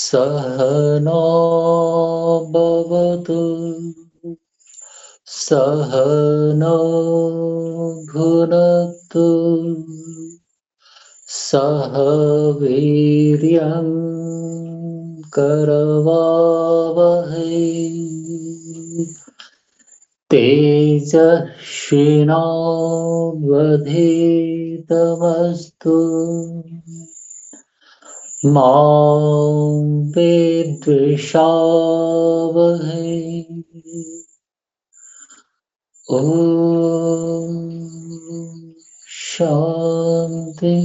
सहनो भवतु सहनो भुनक्तु सह वीर्यं करवावहै तेजस्विनावधीतमस्तु मा विद्विषावहै ॐ शान्ति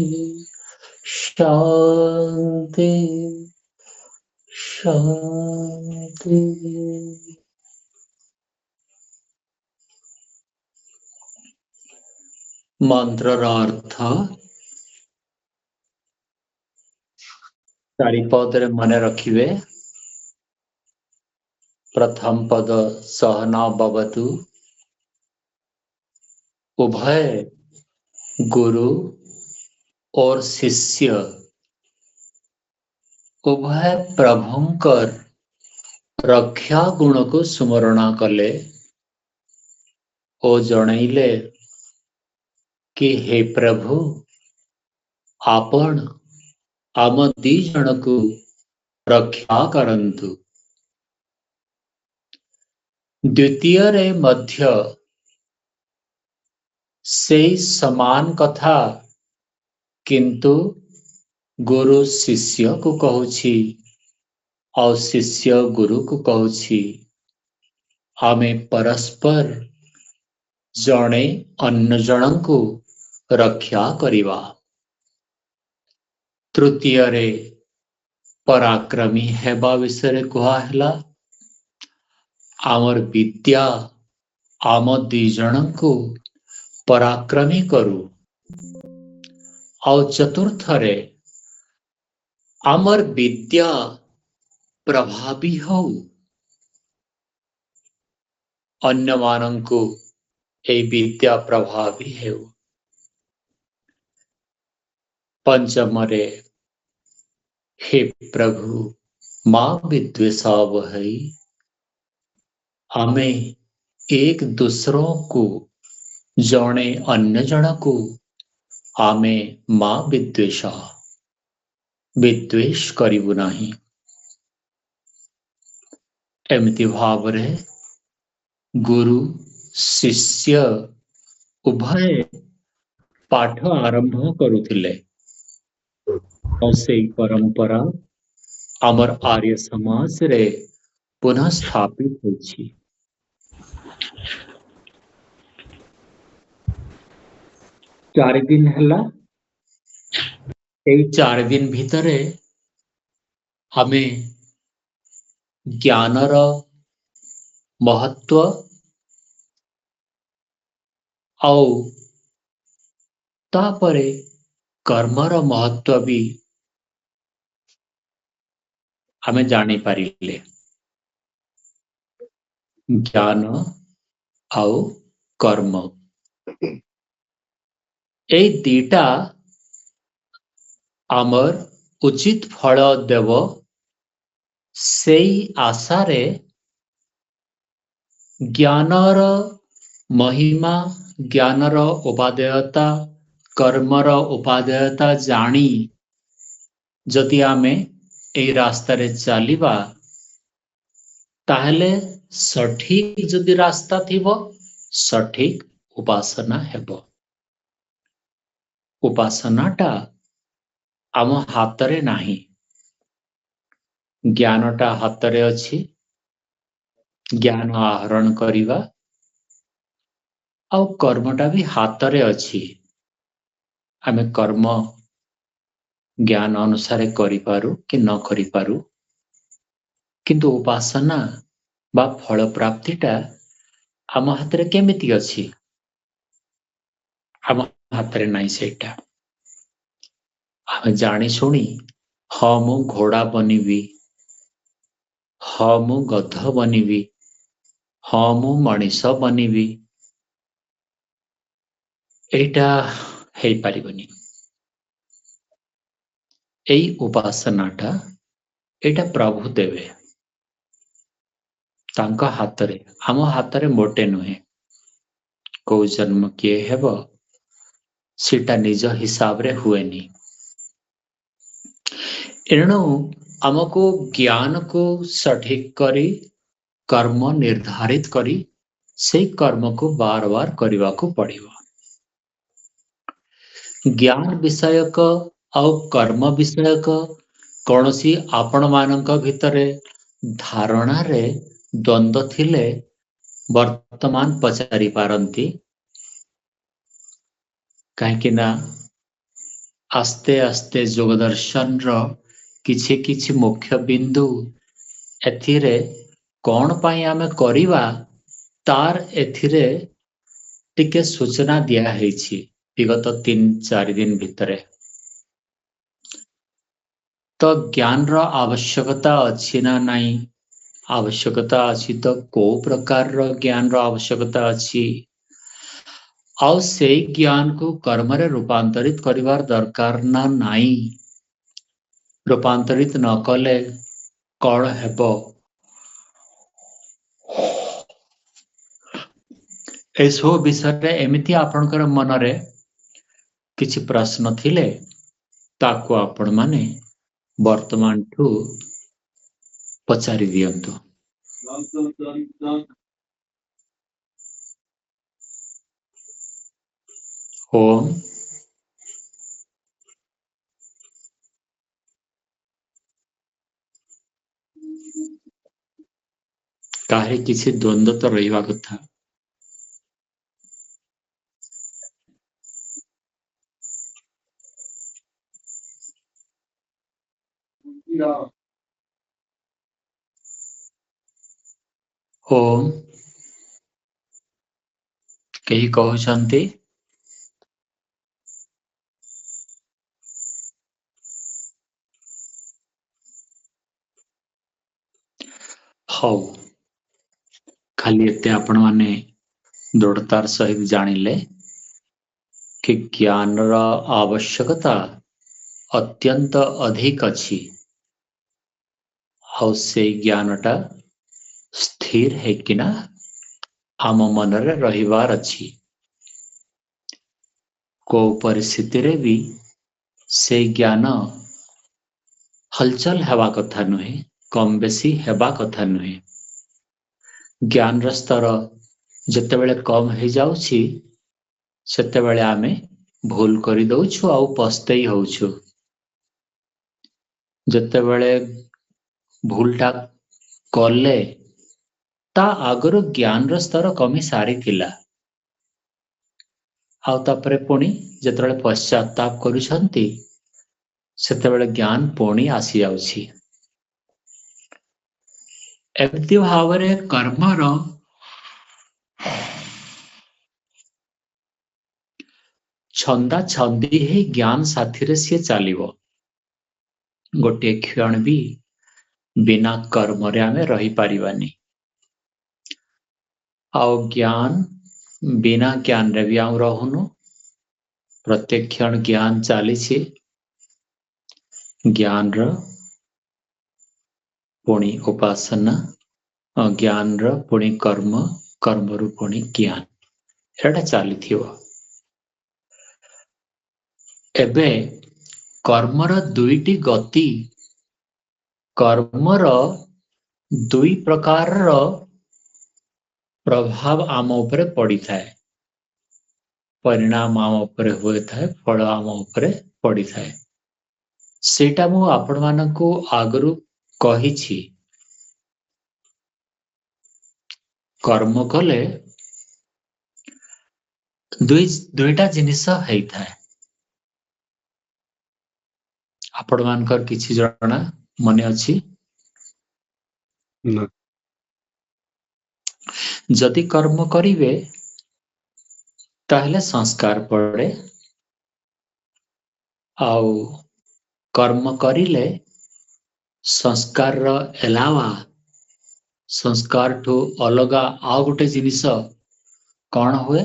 शान्ति शान्ति। मंत्रर अर्थ चारि पदरे मने रखिबे। प्रथम पद सहना भवतु। उभय गुरु और शिष्य उभय प्रभुंकर रक्षा गुण को स्मरणा कले ओ जणैले कि हे प्रभु आपण आम दी जन को रक्षा करंतु। द्वितीय रे मध्य से समान कथा किंतु गुरु शिष्य को कहूछि और शिष्य गुरु को कहूछि। आमे परस्पर जणे अन्य जन को रक्षा करिवा। तृतीय रे पराक्रमी हेबा विषय कुहा हैला। आमर विद्या आम दी जन को पराक्रमी करू। और चतुर्थ रे आमर विद्या प्रभावी हो अन्य मानन को ए विद्या प्रभावी है। पंचम रे हे प्रभु मां विद्वेषावहै। हमें एक दूसरों को जणे अन्य जन को आमे मां विद्वेष करिबु नाही। एमती भावरे गुरु शिष्य उभय पाठ आरंभ करुथिले और से परंपरा आमर आर्य समाज रे पुनः स्थापित होछि। चार दिन हला एई 4 दिन भितरे हमें ज्ञानर महत्व और तापरे कर्मर महत्व भी हमें जानी पारिले। ज्ञान और कर्म ए दीटा आमर उचित फल देव सेई आशारे ज्ञानर महिमा ज्ञानर उपादेयता कर्मर उपादेयता जानी जदि आमे ए रास्ता रे चलिबा ताहले सठिक जदि रास्ता थिबो सठिक उपासना हेबो। उपासनाटा आम हातरे नाही। ज्ञानटा हातरे अछि। ज्ञान आहरण करिवा और कर्मटा भी हातरे अछि। आमे कर्म ज्ञान अनुसार करि पारू कि न करि पारू किंतु उपासना बा फल प्राप्तिटा आम हातरे केमिति अछि आम हातरे नाही। सेटा आमे जानी सुनी हाँ मु घोड़ा बनिबी हाँ मु गध बनिबी हाँ मु मनीष बनिबी एटा हेई पारिबनी। एई उपासनाटा एटा प्रभु देवे तांका हातरे आम हातरे मोटे नुहे को जन्म किए हेब सीटा निज हिसाब रे हुएनी एणु आमको ज्ञान को सठिक करी कर्म निर्धारित करी से कर्म को बार बार करने को पड़िबो ज्ञान विषयक आउ कर्म विषयक कौनसी आपण मानक भितरे धारणा रे द्वंद्व थिले वर्तमान पचारि पारंती कहीं ना आस्ते आस्ते जोगदर्शन रो किछि किछि मुख्य बिंदु एथिरे कौन पाई आमे करिवा तार एथिरे टिके सूचना दिया हेछि विगत 3-4 दिन भितरे तो ज्ञान रो आवश्यकता अछि ना नहीं आवश्यकता अछि तो को प्रकार रो ज्ञान रो आवश्यकता अछि आउ से ज्ञान को कर्म रे रूपांतरित करिवार दरकार ना नहीं रूपांतरित न कले कौन हेबो एसो विषय एमिति आपणकर मनरे किछि प्रश्न थिले ताको आपण माने वर्तमान ठू पचारि दियंतु ओम काहे किछि द्वंद्व तो रहिवा कथा ओम केही कहउछंती हौ खाली एते आपण माने दृढ़तार सहित जानिले कि ज्ञान रा आवश्यकता अत्यंत अधिक अछि हाउ से ज्ञानटा स्थिर है कि ना आम मनरे रहिवार अछि को परिस्थिति रे भी से ज्ञान हलचल हेबा कथा नुहे कम बेसी हेबा कथा नुहे ज्ञान रा स्तर जते बेले कम हे जाउछि सेते बेले आमे भूल करि दउछु आउ पस्तेई होउछु जते बेले भूलटा कले ता आगरो ज्ञान रा स्तर कमी सारी थिला आउ तापरे पुणी जेतेबेले पश्चाताप करूछंती सेतेबेले ज्ञान पुणी आसी जाउछि एमति भावरे कर्मर छंदा छंदी ही ज्ञान साथी रे से चालिबो गोटे क्षण भी बिना कर्म रे आमे रही पारिबानी आउ ज्ञान बिना ज्ञान रे भी आउ रहुनु प्रत्येक क्षण ज्ञान चालीछि ज्ञान र पुणी उपासना ज्ञान र पुणी कर्म कर्म रु पुणी ज्ञान एटा चालिथिबो एबे कर्मर दुईटी गति कर्मर दुई प्रकार प्रभाव आम उपरे पड़ी थाए परिणाम आम उपरे हुए थाए फल आम उपरे पड़ी थाए सेटा मु आपण मानकु आगरु कहिछि कर्म कले दुईटा जिनिस हेई थाए आपण मानकर किछि जणा मने अछि ना जदि कर्म करिवे ताहले संस्कार पड़े आउ कर्म करिले संस्कार रो एलावा संस्कार ठू अलगा आउ गोटे जिनिस कौन हुए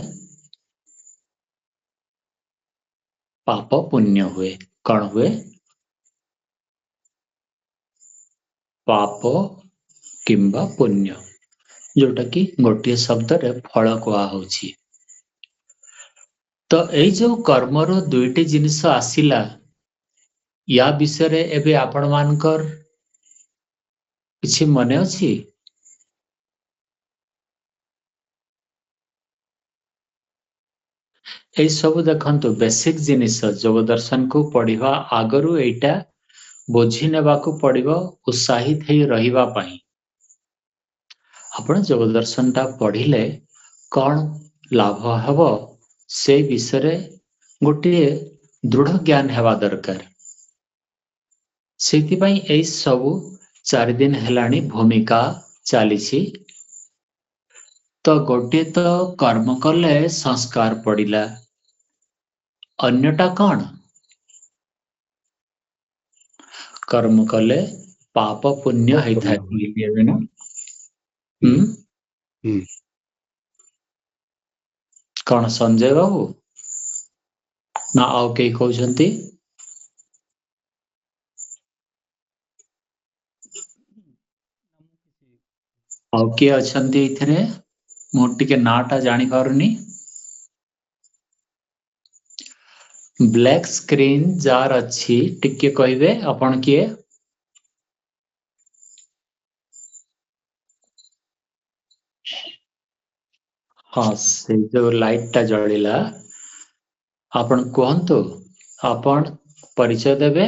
पाप पुण्य हुए कौन हुए पाप किंबा पुण्य, जोटा कि गोटे शब्द रे फल कुआ होछि। तो एई जो कर्मर दुईटी जिनिस आसिला, या विषय रे एबे आपण मानकर किछि मने अछि? एई सब देखंतु बेसिक जिनिस जोग दर्शन को पढ़िवा आगरु एइटा बुझी नेबाकू पड़िबो उत्साहित हेई रहिबा पई। आपण जोग दर्शन टा पढ़िले कौन लाभ हब से विषय रे गोटे दृढ़ ज्ञान हेबा दरकार। सेति पई एई सब 4 दिन हेलाणी भूमिका चालिछि। तो गोटे तो कर्म कले संस्कार पड़िला, अन्यटा कौन? कर्म कले पाप पुण्य हेई थाए बोलिबे ना। कौन संजय बाबू ना आउ के कहउछंती? आउ के अछंती इथरे? मु टिके नाटा जानि पारुनी। ब्लैक स्क्रीन जार अच्छी टिके कहिबे आपण किए? हाँ, से जो लाइट टा जळिला आपण कहंतु, आपण परिचय देबे।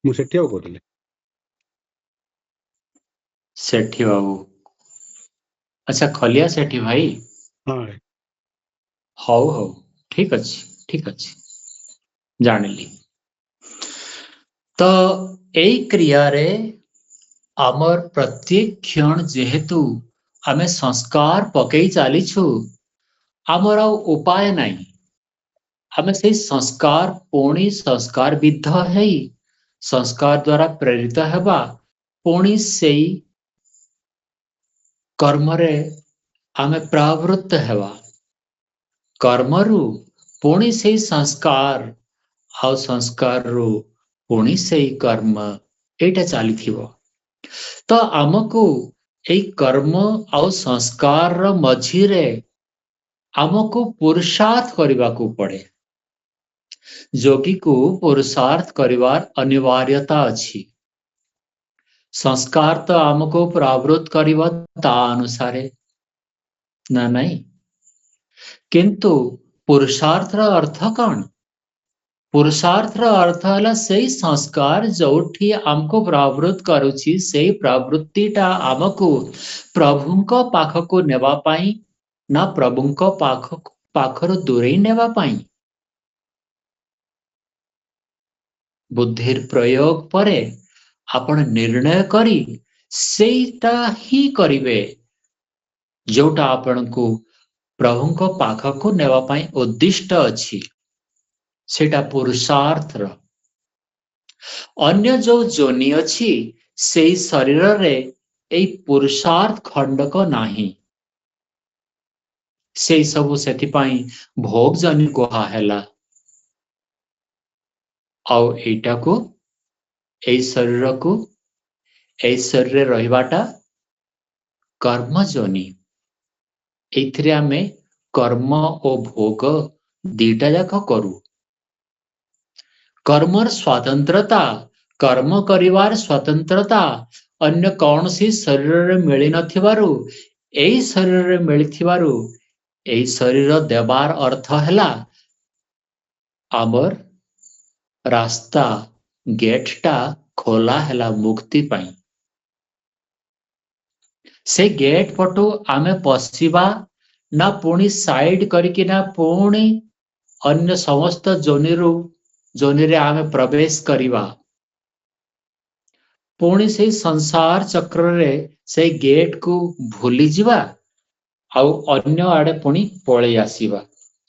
मु सेठी बाबू कहले। सेठी बाबू, अच्छा खलिया सेठी भाई। हाँ हौ हौ ठीक अछि जानिली। तो एई क्रिया रे आमर प्रत्येक क्षण जेहेतु आमे संस्कार पकई चालिछु, आमर आउ उपाय नहीं। आमे से संस्कार पुणी संस्कार विद्ध हेई संस्कार द्वारा प्रेरित हेबा, पुणी सेई कर्मरे आमे प्रवृत्त हेबा। कर्मरु पुणी सेई संस्कार आउ संस्कार रु पुणी सेई कर्म एटा चालिथिबो। तो आमको एई कर्म आउ संस्कार रो मझिरे आमको पुरुषार्थ करिबाकू पड़े। जोगी को पुरुषार्थ करिवार अनिवार्यता अछि। संस्कार तो आमको प्रवृत्त करिवा ता अनुसारे ना नहीं। किंतु पुरुषार्थ रो अर्थ कौन? पुरुषार्थ रो अर्थ हला सेई संस्कार जोठी आमको प्रवृत्त करूछि, सेई प्रवृत्तिटा आमको प्रभुंको पाखको नेबा पाई ना प्रभुंको पाखरो दूरेई नेबा पाई। बुद्धिर प्रयोग परे आपण निर्णय करी सेईटा ही करिवे जोटा आपनको प्रभुंको पाखको नेबा पाई उद्दिष्ट अछि। सेटा पुरुषार्थ रो। अन्य जो जोनि अछि सेई शरीर रे एई पुरुषार्थ खंडक नाही। सेई सबु सेति पाई भोग जनि कोहा हैला। आउ एटा को एई शरीर को एई शरीर रहिबाटा कर्म जोनि। एथिरे आमे कर्म ओ भोग दीटा जाक करू। कर्मर स्वतंत्रता, कर्म करिवार स्वतंत्रता अन्य कौनसी शरीर रे मिली नथिबारु एई शरीर रे मिलिथिबारु एई शरीर देवार अर्थ हैला आमर रास्ता गेटटा खोला हैला मुक्ति पाई। से गेट पटू आमे पसिबा ना पुणी साइड करिकि ना पुणी अन्य समस्त जोनिरे आमे प्रवेश करिबा। पुणी से संसार चक्र रे से गेट को भूली जिबा आउ अन्य आड़े पुणी पळे आसीबा।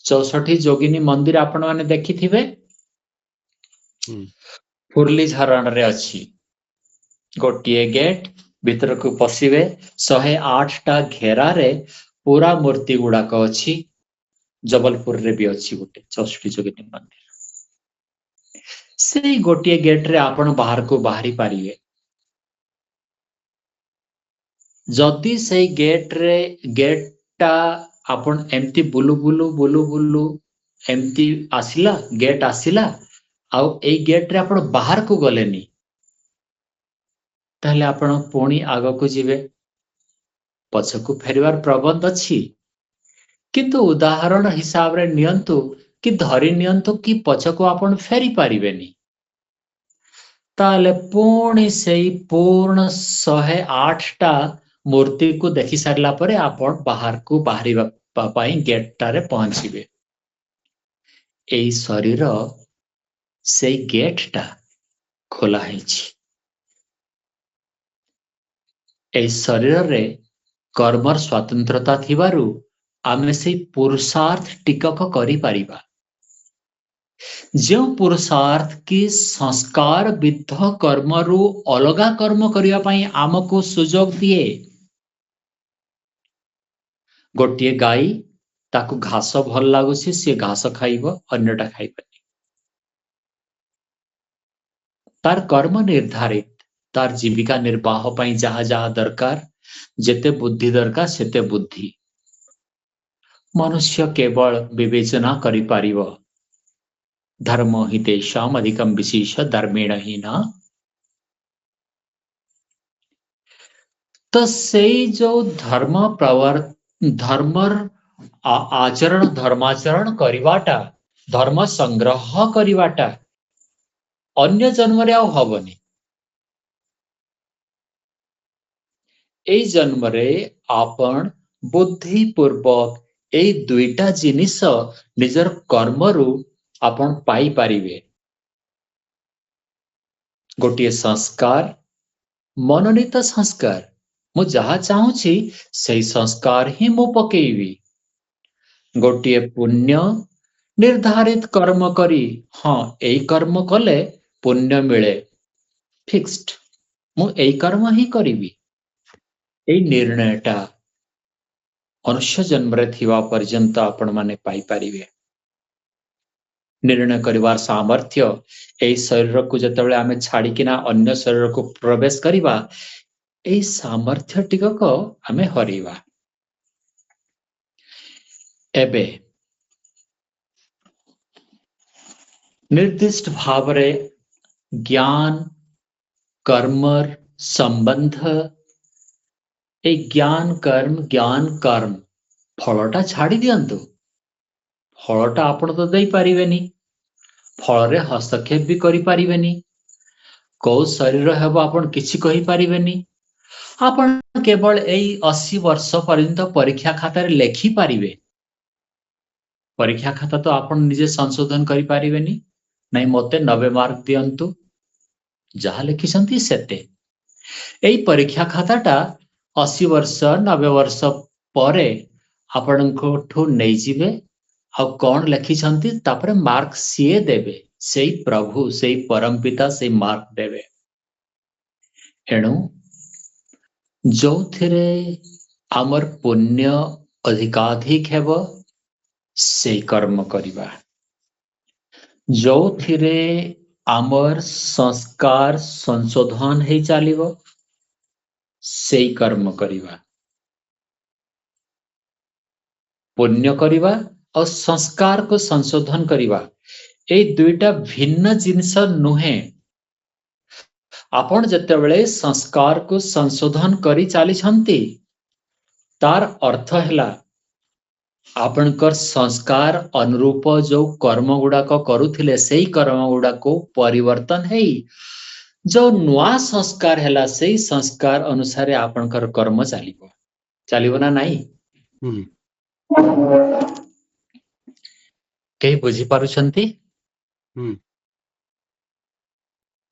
64 जोगिनी मंदिर आपण माने देखिथिबे। फुरली झरण रे अछि गोटिए गेट भीतर को पसिबे 108 टा घेरा रे पूरा मूर्ति गुड़ाक अछि। जबलपुर रे भी अच्छी गोटे चौष्टी जोगिनी मंदिर से गोटे गेट रे आपण बाहर को बाहरी पारिए जदि से गेट टा आपण एमती बुलु बुलु बुलु बुलु एमती आसिला गेट आसिला आउ ए गेट रे आपण बाहर को गलेनी ताहले आपण पुणी आग को जिवे पछकु फेरिवार प्रबंध अछि किंतु उदाहरण हिसाब रे नियंतु कि धरि नियंतु कि पछकु आपण फेरी पारिबेनी ताले पुणी सेई पूर्ण 108 टा मूर्ति को देखि सारला परे आपण बाहर को बाहरिबा पाई गेट टारे पहुंचीबे एई शरीर सेई गेट टा खोला हैछि एई शरीर रे कर्मर स्वतंत्रता थिबारु आमे सेई पुरुषार्थ टिकक करि पारिबा जो पुरुषार्थ की संस्कार विद्ध कर्मरु अलगा कर्म करिया पई आमको सुजोग दिए गोटे गाई ताकू घास भल लागुछि से घास खाइबो अन्यटा खाइबनी तार कर्म निर्धारित तार जीविका निर्वाह पई जहा जहा दरकार जेते बुद्धि दरकार सेते बुद्धि मनुष्य केवल विवेचना करि पारिबो धर्म हितेषाम अधिकम विशेष धर्मेण ही ना तो से जो धर्मर आचरण धर्माचरण करिवाटा धर्म संग्रह करिवाटा अन्य जन्म रे आउ हबनी ए जन्म रे आपण बुद्धि पूर्वक ए दुईटा जिनिस निजर कर्मरु आपण पाई पारिबे गोटे संस्कार मनोनीत संस्कार मु जहा चाहूची सही संस्कार ही मु पकेइबी गोटे पुण्य निर्धारित कर्म करी हाँ एई कर्म कले पुण्य मिले फिक्स्ड मु एई कर्म ही करिबी एई निर्णयटा मनुष्य जन्म रे थिवा पर्यंत आपण माने पाई पारिबे निर्णय करिवार सामर्थ्य एई शरीर को जतबेले आमे छाड़ी किना अन्य शरीर को प्रवेश करिवा एई सामर्थ्य टिकक आमे हरिवा एबे निर्दिष्ट भाव रे ज्ञान कर्मर संबंध ए ज्ञान कर्म फलटा छाड़ी दियंतु फलटा आपण तो दे पारिबेनी फल रे हस्तक्षेप भी करि पारिबेनी को शरीर हेबो आपण किछि कहि पारिबेनी आपण केवल एई 80 वर्ष पर्यंत परीक्षा खाता रे लेखि पारिबे परीक्षा खाता तो आपण निजे संशोधन करि पारिबेनी नहीं मते 90 मार्क दियंतु जहा लिखिसंती सेते एई परीक्षा खाताटा 80 वर्ष 90 वर्ष परे आपणको ठो नै जिवे आ कोन लिखिसंती तापरे मार्क सीए देबे सेई प्रभु सेई परम पिता सेई मार्क देबे एणु जो थिरे आमर पुण्य अधिकाधिक हेबो सेई कर्म करिबा जो थिरे आमर संस्कार संशोधन हे चालिबो सेई कर्म करिबा पुण्य करिबा और संस्कार को संशोधन करिबा ए दुईटा भिन्न जिनिस नुहे आपण जतेबेले संस्कार को संशोधन करि चाली छंती तार अर्थ हैला आपनकर संस्कार अनुरूप जो कर्म गुडा को करुथिले सेई कर्म गुडा को परिवर्तन हेई जो नुआ संस्कार हैला सेई संस्कार अनुसार आपनकर कर्म चालिबो ना नाही कई बुझी पारुछंती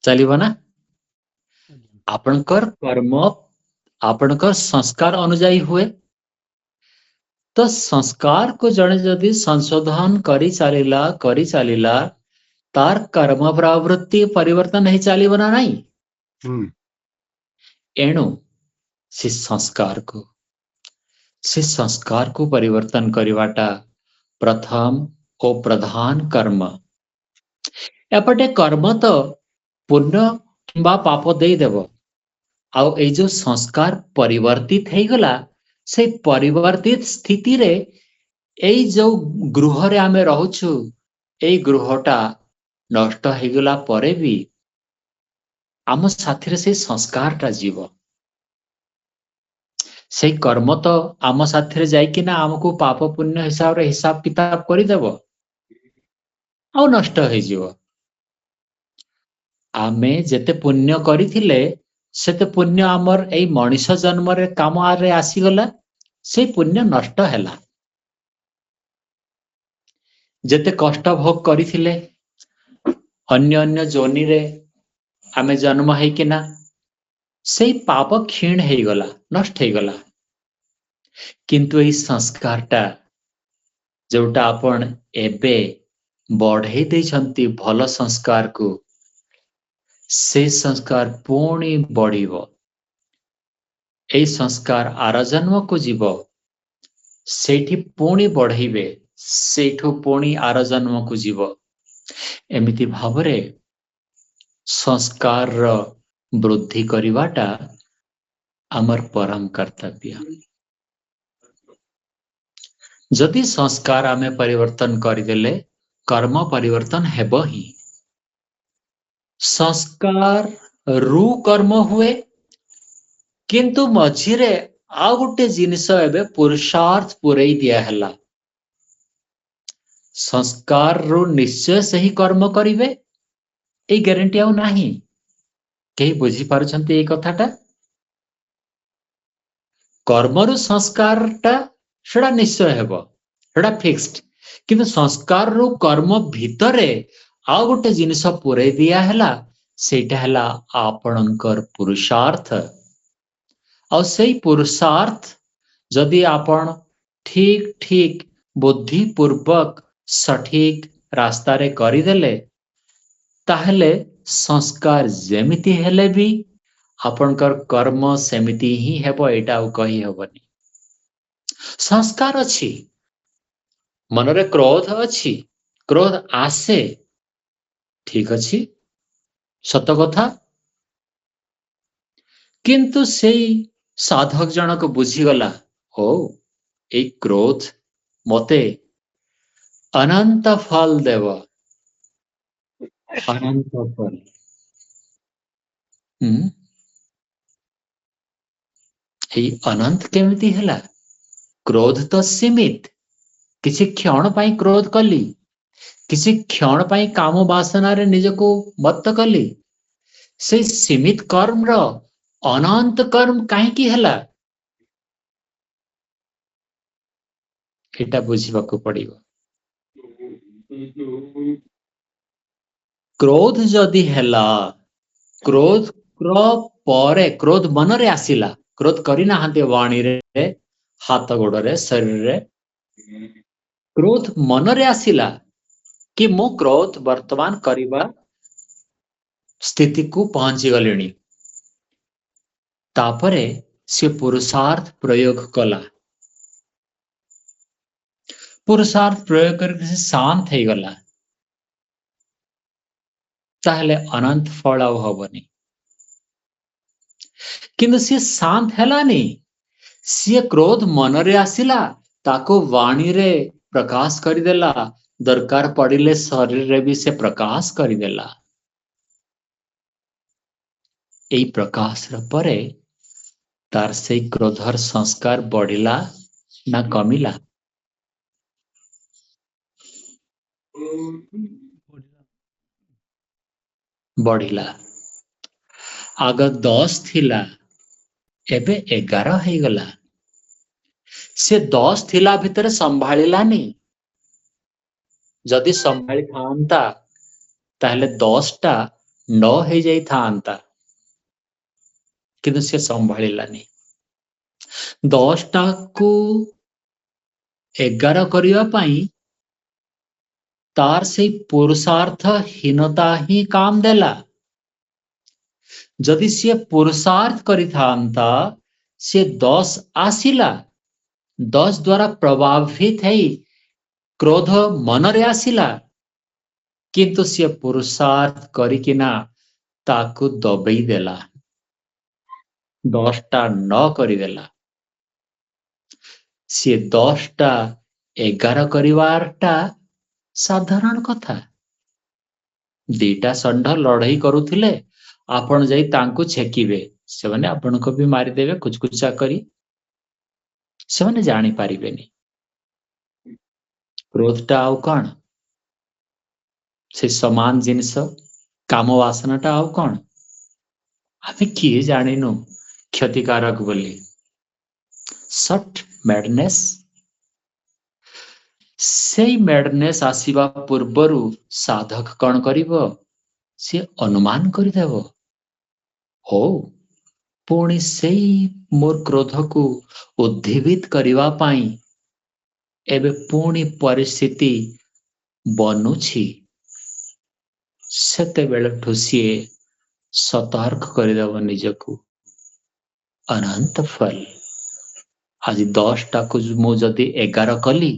चलिबो ना आपनकर कर्म आपनकर संस्कार अनुଯାयी हुए तो संस्कार को जने जदि संशोधन करी चालिला तार कर्म प्रवृत्ति परिवर्तन नहीं चालिबो ना नहीं एणु से संस्कार को परिवर्तन करिवाटा प्रथम और प्रधान कर्म एपटे कर्म तो पुण्य किंबा पाप दे देव आउ ए जो संस्कार परिवर्तित हो गला से परिवर्तित स्थिति रे एई जो गृह रे आमे रहूछु एई गृहटा नष्ट हो गला परे भी आम साथी से संस्कारटा जीव से कर्म तो आम साथी जाइकिना आमको पाप पुण्य हिसाब रे हिसाब किताब करदेव आ नष्ट हो जीव आमे जेते पुण्य करिथिले सेते पुण्य आमर एई मनीष जन्म रे काम आरे आसीगला से पुण्य नष्ट हैला जेते कष्ट भोग करिथिले अन्य अन्य जोनी रे आमे जन्म हेकिना से पाप क्षीण हो गला नष्ट हो गला किंतु एई संस्कारटा जोटा आपण एबे बढ़े देछंती भल संस्कार को से संस्कार पुणी बढ़िबो एई संस्कार आर जन्म को जीव सेठी पुणी बढ़ेबे सेठो पुणी आर जन्म को जीव एमिति भावरे संस्कार रो वृद्धि करिवाटा आमर परम कर्तव्य जदि संस्कार आमे परिवर्तन करिदेले कर्म परिवर्तन हेबो ही संस्कार रु कर्म हुए किंतु मझिरे आ गोटे जिनिस एबे पुरुषार्थ पुरई दिया हला संस्कार रु निश्चय से ही कर्म करिवे ए ग्यारंटी आउ नाही केही बुझी पारुछंती ए कथाटा कर्मरु संस्कारटा सेडा निश्चय हेबो सेडा फिक्स्ड किंतु संस्कार रु कर्म भितरे आ गोटे जिनिस पुरई दिया हला सेटा हला आपणकर पुरुषार्थ और सही पुरुषार्थ जदि आपण ठीक ठीक बुद्धि पूर्वक सठिक रास्ता रे करिदेले ताहले संस्कार जेमिति हेले भी आपणकर कर्म सेमिति ही हेबो एटा कही हेबनी संस्कार अछि मनरे क्रोध अछि क्रोध आसे ठीक अछि सत कथा किंतु सेई साधक जनक बुझीगला हो ए क्रोध मते अनंत फल देव अनंत फल अनंत केमिति हैला क्रोध तो सीमित किसी क्षण पाई क्रोध कली किसी क्षण पाई काम वासना रे निजको मत्त कली से सीमित कर्म रो अनंत कर्म काहे की हैला एटा बुझिबाकू पड़िबो क्रोध जदि हैला क्रोध परे क्रोध मन रे आसिला क्रोध करी ना हाते वाणी रे हाथ गोड़ रे शरीर रे क्रोध मन रे आसिला कि मो क्रोध वर्तमान करिबा स्थिति को पहुंची गलेनी तापरे से पुरुषार्थ प्रयोग कला पुरुषार्थ प्रयोग करके से शांत हो गला ताहले अनंत फल हबनी किंतु सी शांत हेलानी सी क्रोध मन रे आसिला ताको वाणी रे प्रकाश करिदेला दरकार पड़िले शरीर रे भी से प्रकाश करिदेला एई प्रकाश रे परे तार से क्रोधर संस्कार बढ़िला ना कमिला बढ़िला आग 10 थिला एबे 11 हो गला से 10 थिला भितर संभाळिलानी जदि संभाळि थांता ताहले 10 टा 9 हो जाई थांता किंतु से संभाळिलानी 10 टा को 11 करिया पाई तार से पुरुषार्थ हीनता ही काम देला जदि से पुरुषार्थ करि थांता से 10 आसिला 10 द्वारा प्रभावित है क्रोध मनरे आसिला किंतु सी पुरुषार्थ करिकिना ताकू दबेई देला, 10टा न करिदेला। सी 10टा 11 करिवारटा साधारण कथा। 2टा षंढ लड़ाई करुथिले, आपण जाई तांकू छेकिबे, सेमाने आपनको भी मारी देबे कुचकुचा करी, सेमाने जानी पारिबेनी। क्रोधटा आउ कण से समान जिनिस, काम वासनाटा आउ कण आमे किए जानिनु क्षतिकारक बोली। सट मैडनेस, सेई मैडनेस आसीबा पूर्वरु साधक कण करिवो, से अनुमान करिदेव, हो पुणी सेई मोर क्रोधकु उद्दीपित करिवा पाई एबे पुणी परिस्थिति बनुछि। सेतेबेलठु सिए सतर्क करिदेव निजकु। अनंत फल आज 10टा को मु जदि 11 कली,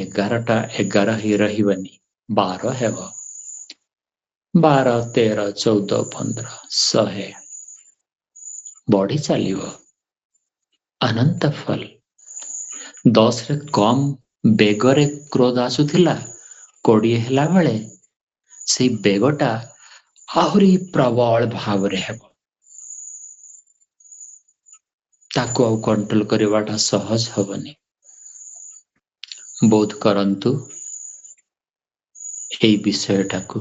11टा 11 ही रहिबनी, 12 हेबो। 12, 13, 14, 15, 100 बढ़ी चलिवो। अनंत फल 10 रे कम बेगरे क्रोध आसुथिला, 20 हेला बेले से बेगटा आहुरी प्रबल भावरे हेबो। ताको आउ कंट्रोल करिवाटा सहज हबनी। बोध करंतु एई विषयटाकू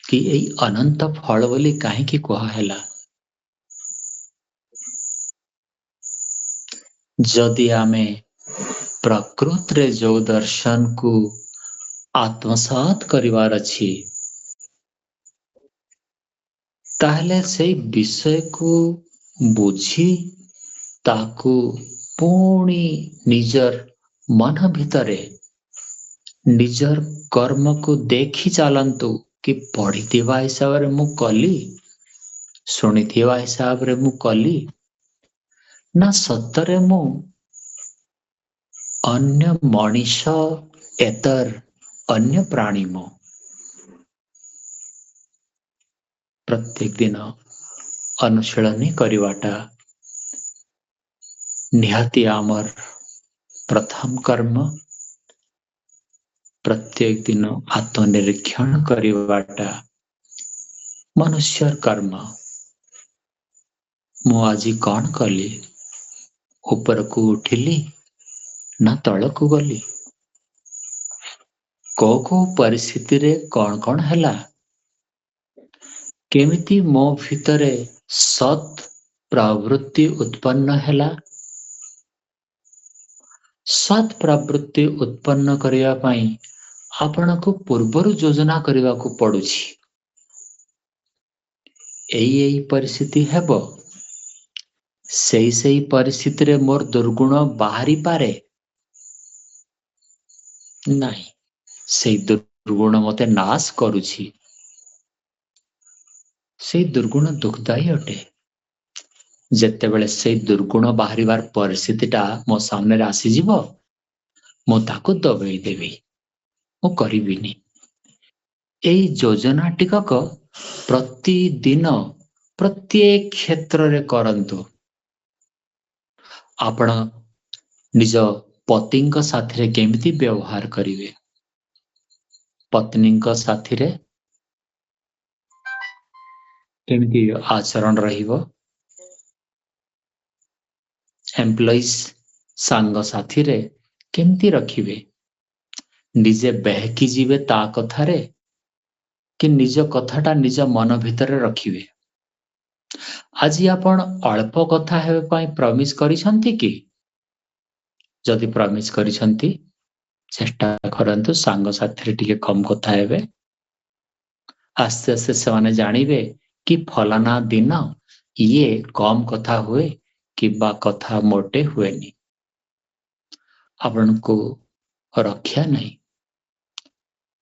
कि एई अनंत फल बोली काहेकि कहा हैला। जदि आमे प्रकृत रे जो दर्शन को आत्मसात करिवार अछि, ताहले से विषय को बुझी ताकू पुणी निजर मन भितरे निजर कर्म को देखी चलंतु कि पढ़िथिबा हिसाब रे मु कली, सुनिथिबा हिसाब रे मु कली, ना सतरे मु अन्य मनीष एतर अन्य प्राणी मु। प्रत्येक दिन अनुशीलनी करिवाटा निहाती आमर प्रथम कर्म। प्रत्येक दिन आत्मनिरीक्षण करिवाटा मनुष्यर कर्म। मु आजी कौन कली, ऊपर को उठिली ना तल को गली, को परिस्थिति रे कौन कौन हैला, केमिति मो भितरे सत प्रवृत्ति उत्पन्न हैला। सत प्रवृत्ति उत्पन्न करिया पाई आपनको पूर्वरु योजना करिवा को पड़ुछि। एई परिस्थिति हेबो, सेई परिस्थिति रे मोर दुर्गुण बाहरी पारे नहीं, सेई दुर्गुण मते नाश करुछि। सेई दुर्गुण दुखदायी अटे। जेतेबेले सेई दुर्गुण बाहरिबार परिस्थितिटा मो सामने रे आसी जिवो, मो ताको दबेई देबी, मो करिबिनी। एई योजना टिकक प्रतिदिन प्रत्येक क्षेत्र रे करंतु। आपण निज पतिंक साथी रे केमिति व्यवहार करिवे, पत्नींक साथी रे केमिति आचरण रहिबो, एम्प्लॉइज सांग साथी रे केमिति रखिबे, निजे बहकी जीवे ता कथारे कि निज कथाटा निज मन भितरे रखिबे। आज आपण अल्प कथा हेबे पाई प्रॉमिस करिसंती कि? जदि प्रॉमिस करिसंती चेष्टा करंतु सांग साथी रे टिके कम कथा हेबे। आस्ते आस्ते सेमाने जानिबे कि फलाना दिन ये कम कथा हुए किबा कथा मोटे हुएनी। आपण को रक्षा नहीं।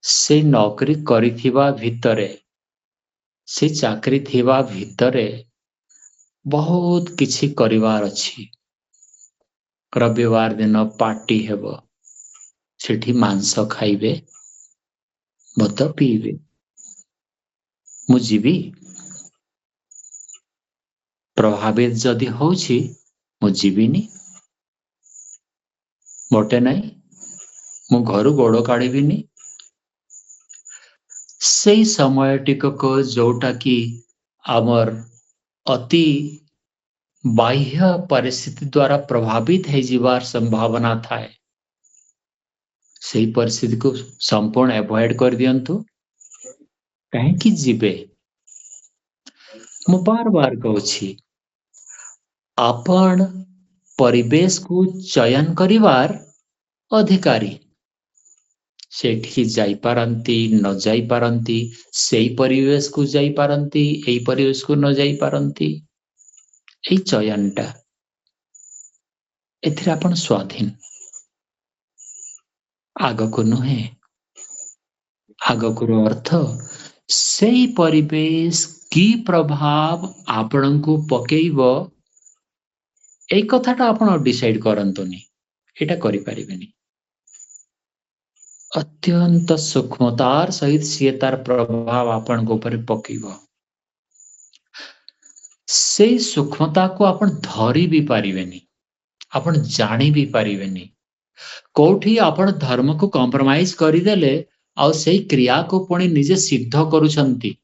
से नौकरी करिथिबा भितरे, से चाकरी थिबा भितरे बहुत किछि करिवार अछि। रविवार दिन पार्टी हेबो, सेठी मांस खाइबे, मद पीबे, मु जीवी प्रभावित जदि होउछि मु जीविनी, मोटे नहीं, मु घरु गोड़ काढ़िबिनी। सेई समय टिकक जोटा कि आमर अति बाह्य परिस्थिति द्वारा प्रभावित है जीवार संभावना थाए, सेई परिस्थिति को संपूर्ण एवॉइड कर दियंतु। कहीं जीवे मु बार बार कहूछि आपण परिवेश को चयन करिवार अधिकारी, सेठी जाई पारंती न जाई पारंती, सेई परिवेश को जाई पारंती, एई परिवेश को न जाई पारंती। एई चयनटा एथिरे आपण स्वाधीन, आगको नुहे। आगको अर्थ सेई परिवेश की प्रभाव आपणको पकेइबो, एई कथाटा आपण डिसाइड करंतुनी, एटा करि परिबेनी। अत्यंत सूक्ष्मतार सहित सी तार प्रभाव आपण को ऊपर पकेइबो। से सूक्ष्मता को आपण धरी भी पारिबेनी, आपण जानी भी पारिबेनी। कोठी आपण धर्म को कॉम्प्रोमाइज करि देले आ सेई क्रिया को पुणी निजे सिद्ध करूछंती।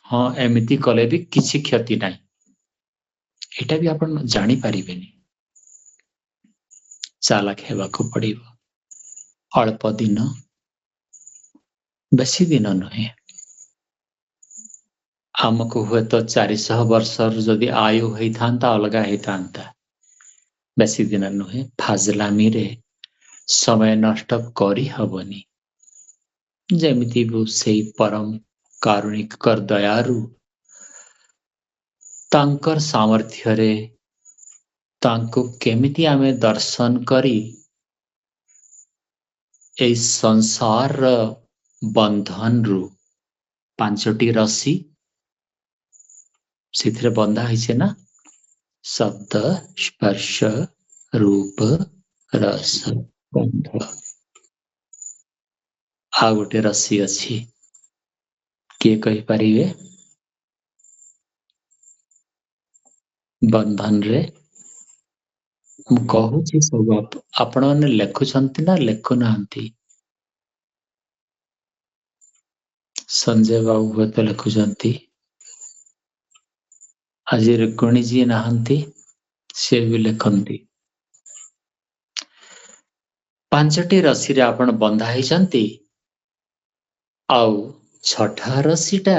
हाँ एमिति कले भी किछि क्षति नाही, एटा भी आपण जानी पारिबेनी। चालाक हेबाको पड़िबो। अल्प दिन, बेसी दिन नुहे। आमको हुए तो 400 वर्षर जदि आयु होइथांता अलगा होइथांता, बेसी दिन नुहे। फाजलामी रे समय नष्ट करी हबनी। जेमिति भी सेई परम कारुणिक कर दयारु तांकर सामर्थ्य रे तांको केमिति आमे दर्शन करी ए संसार बंधन रु 5टी रस्सी सिथिरे बंधा है ना, शब्द स्पर्श रूप रस गंध। आ गोटे रस्सी अच्छी, किए कहि परिवे? बंधन रे मु कहूछि सब आपण माने लेखुछंती ना लेखु नाहंती? संजय बाबू हुए तो लेखुछंती, आज रुक्मिणी जी नाहंती, से भी लेखंती। 5टी रस्सी रे आपण बंधा हैछंती, आउ 6ठा रस्सीटा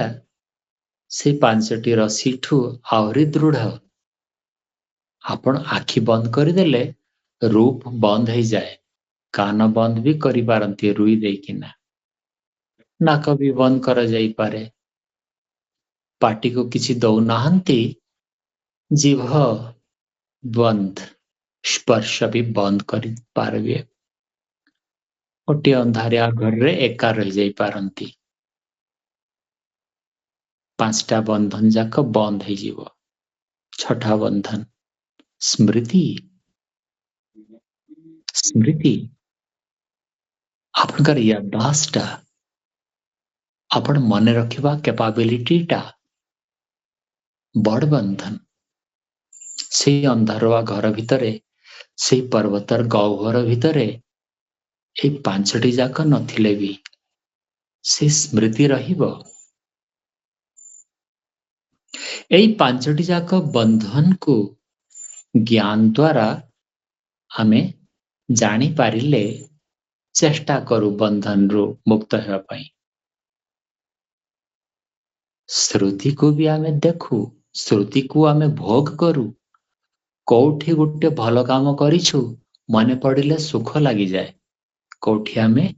से 5टी रस्सी ठू आहुरी दृढ़। आपण आखि बंद करिदेले रूप बंद हो जाए, कान बंद भी करि पारंती रुई देकिना, नाक भी बंद कर जाई पारे, पाटी को किछि दौ नाहंती, जीभ बंद, स्पर्श भी बंद करि पारबे। गोटे अंधारिया घर रे एका रहि जाई पारंती, 5टा बंधन जाक बंद हो जीवो। 6ठा बंधन स्मृति। स्मृति आपनकर याददाश्तटा, आपण मने रखिबा कैपेबिलिटीटा बड़ बंधन। से अंधारुआ घर भितरे, से पर्वतर गह्वर भितरे ए 5टी जाक नथिले भी से स्मृति रहिबो। एई 5टी जाक बंधन को ज्ञान द्वारा आमे जानी पारिले चेष्टा करू बंधन रो मुक्त हेबा पई। श्रुति को भी आमे देखू, श्रुति को आमे भोग करू। कोठी गोटे भल काम करिछु मने पड़िले सुख लागी जाए, कोठी आमे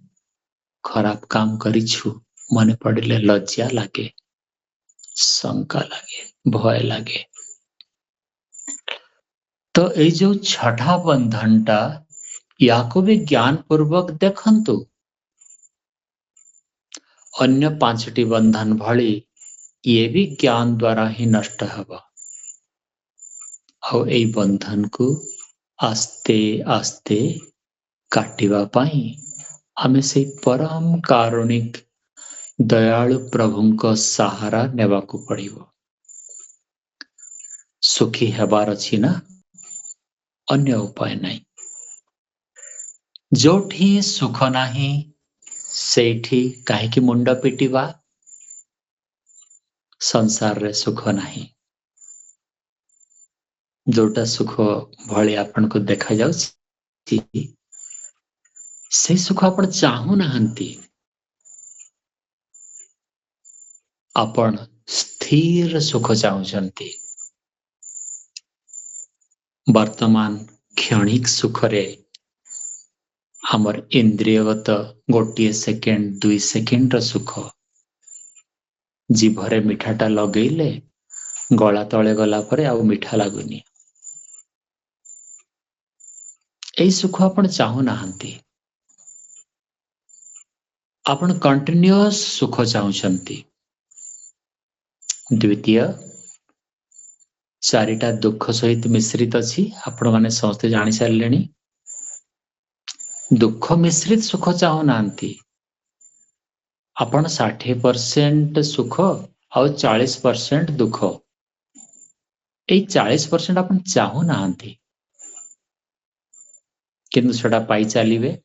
खराब काम करिछु मने पड़िले लज्जा लागे, शंका लागे, भय लागे। तो ए जो 6ठा बंधनटा याको भी ज्ञान पूर्वक देखंतु। अन्य 5टी बंधन भली ये भी ज्ञान द्वारा ही नष्ट हबा। और ए बंधन को आस्ते आस्ते काटिबा पाई आमे से परम कारुणिक दयालु प्रभुंको सहारा नेबाकु पड़िबो। सुखी हेबार अछि ना, अन्य उपाय नहीं। जोठी सुख नाही सेठी काहेकि मुंड पिटिबा, संसार रे सुख नाही। जोटा सुख भली आपन को देखा जाउछि से सुख आपण चाहू नाहंती। आपण स्थिर सुख चाहुचंती। वर्तमान क्षणिक सुख रे हमर इंद्रियगत गोटे सेकेंड 2 सेकेंड सुख जीभरे मिठाटा लगेइले गला तले गला परे आउ मिठा लागुनी। एई सुख आपण चाहू नाहंती। आपण कंटिन्यूअस सुख चाहुचंती। द्वितीय, चारिटा दुख सहित मिश्रित अछि। आपण माने समस्त जानि सारलेनी। दुख मिश्रित सुख चाहू नाहंती। आपण 60% सुख और 40% दुख, एई 40% आपण चाहू नाहंती, किंतु सेटा पाई चालिबे।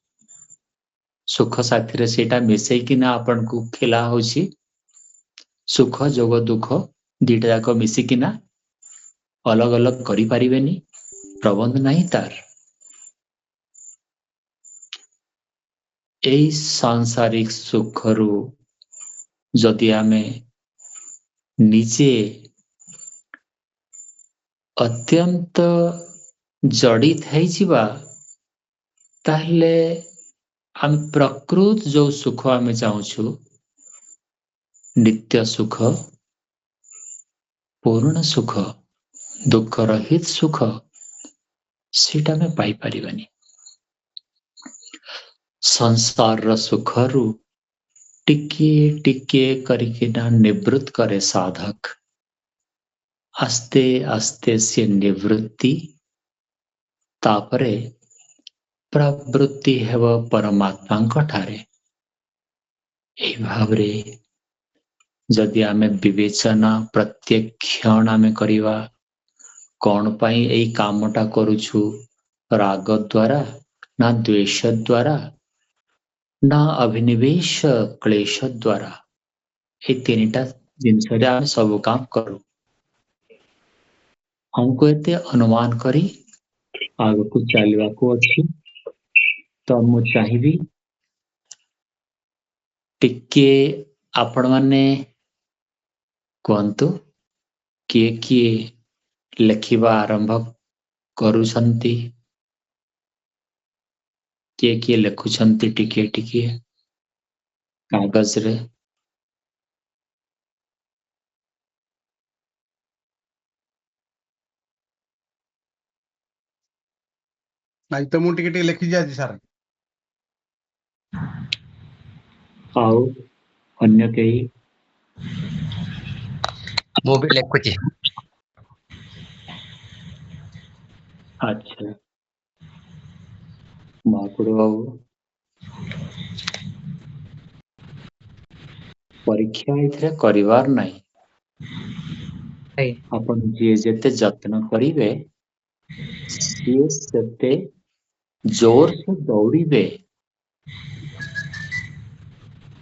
सुख साथी रे सेटा मिसई किना आपण को खिला होछि। सुख जोग दुख दीटा जाक मिसी किना अलग अलग करि पारिबेनी, प्रबंध नहीं तार। एई सांसारिक सुखरु जदि आमे निजे अत्यंत जड़ित है जिबा, ताहले आम प्रकृत जो सुख आमे चाहूछु, नित्य सुख, पूर्ण सुख, दुख रहित सुख, सीटा में पाई पारिबानी। संसार र सुखरु टिके टिके करिकिना निवृत्त करे साधक। आस्ते आस्ते से निवृत्ति, तापरे प्रवृत्ति हेव परमात्मा ठारे। एई भावरे जदि आमे विवेचना प्रत्येक क्षण आमे करिवा, कौन पाई एई कामटा करूछु, राग द्वारा ना द्वेष द्वारा ना अभिनिवेश क्लेश द्वारा, ए तीनटा जिनस आमे सब काम करू। हमको एते अनुमान करी आगकू चलिबाकू अछि। तो मु चाहिबी टिके आपण माने कहंतु किए लेखिबा आरंभ करूछंती, किए लेखुछंती टिके टिके कागज रे। ନାଇଁ ତ ମୁଁ ଟିକେ ଟିକେ ଲେଖିଛି ଆଜି ସାର୍। ଆଉ अन्य केही? ମୁଁ ବି ଲେଖୁଛି। अच्छा, महाकुड़ बाबू परीक्षा इथरे करिवार नाही। आपण जे जेते जत्न करिवे सिए सेते जोर से दौड़िबे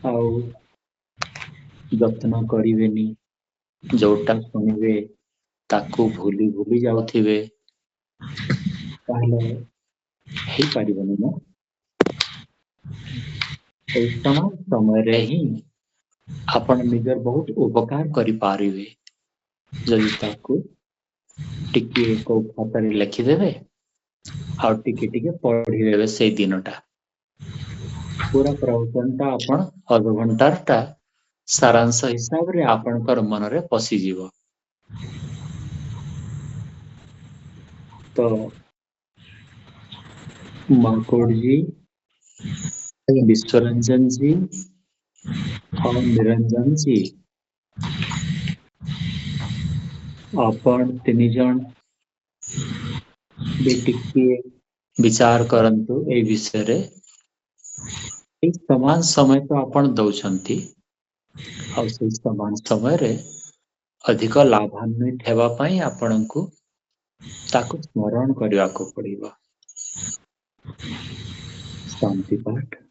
आउ जत्न करिवेनी। जोटा सुनिबे ताकू भूली भूली जाउथिबे, ताहले हेई पारिबनी ना। एई समय रे ही आपण निजर बहुत उपकार करि पारिबे। जदि ताकू टिके को खातारे लिखि देबे आउ टिके टिके पढ़ी देबे से दिनटा। पूरा प्रवचनटा आपण अध घंटारटा सारांश हिसाब रे आपणकर मन रे पसी जीवो। तो माकोड़ जी, विश्वरंजन जी और निरंजन जी, आपण तीन जन बेटिके विचार करंतु ए विषय रे ए समान समय तो आपण दउछंती ଆଉ ସେଇ ସମାନ ସମୟରେ ଅଧିକ ଲାଭାନ୍ୱିତ ହେବା ପାଇଁ ଆପଣଙ୍କୁ ତାକୁ ସ୍ମରଣ କରିବାକୁ ପଡିବ। ଶାନ୍ତି ପାଠ।